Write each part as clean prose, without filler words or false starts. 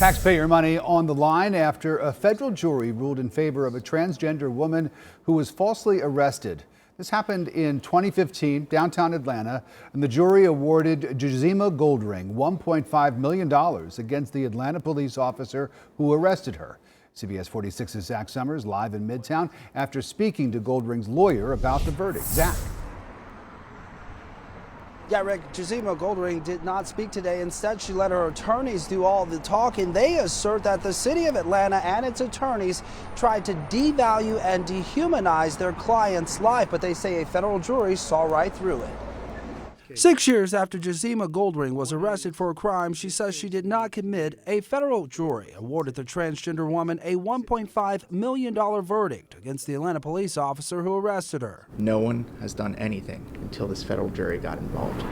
Taxpayer money on the line after a federal jury ruled in favor of a transgender woman who was falsely arrested. This happened in 2015, downtown Atlanta, and the jury awarded Jazima Goldring $1.5 million against the Atlanta police officer who arrested her. CBS 46's Zach Summers live in Midtown after speaking to Goldring's lawyer about the verdict. Zach. Yeah, Rick, Jazima Goldring did not speak today. Instead, she let her attorneys do all the talking. They assert that the city of Atlanta and its attorneys tried to devalue and dehumanize their client's life, but they say a federal jury saw right through it. 6 years after Jazima Goldring was arrested for a crime she says she did not commit, a federal jury awarded the transgender woman a $1.5 million verdict against the Atlanta police officer who arrested her. No one has done anything until this federal jury got involved.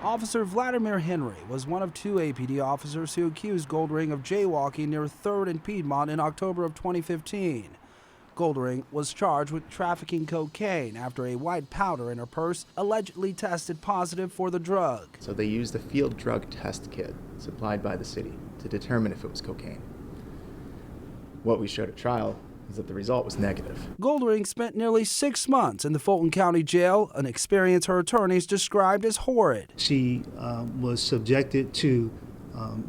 Officer Vladimir Henry was one of two APD officers who accused Goldring of jaywalking near 3rd and Piedmont in October of 2015. Goldring was charged with trafficking cocaine after a white powder in her purse allegedly tested positive for the drug. So they used a field drug test kit supplied by the city to determine if it was cocaine. What we showed at trial is that the result was negative. Goldring spent nearly 6 months in the Fulton County Jail, an experience her attorneys described as horrid. She was subjected to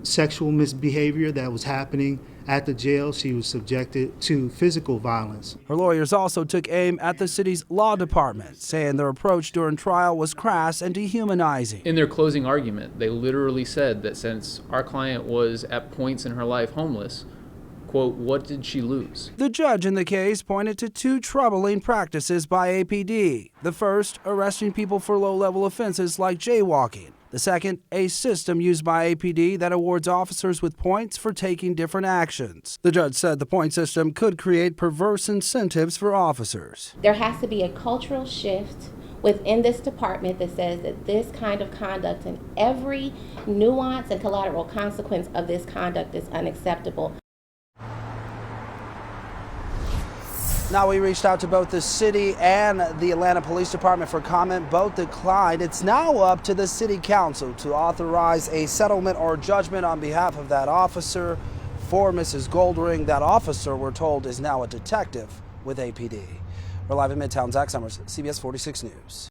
sexual misbehavior that was happening at the jail. She was subjected to physical violence. Her lawyers also took aim at the city's law department, saying their approach during trial was crass and dehumanizing. In their closing argument, they literally said that since our client was at points in her life homeless, quote, what did she lose? The judge in the case pointed to two troubling practices by APD. The first, arresting people for low-level offenses like jaywalking. The second, a system used by APD that awards officers with points for taking different actions. The judge said the point system could create perverse incentives for officers. There has to be a cultural shift within this department that says that this kind of conduct and every nuance and collateral consequence of this conduct is unacceptable. Now, we reached out to both the city and the Atlanta Police Department for comment. Both declined. It's now up to the city council to authorize a settlement or judgment on behalf of that officer. For Mrs. Goldring, that officer, we're told, is now a detective with APD. We're live in Midtown. Zach Summers, CBS 46 News.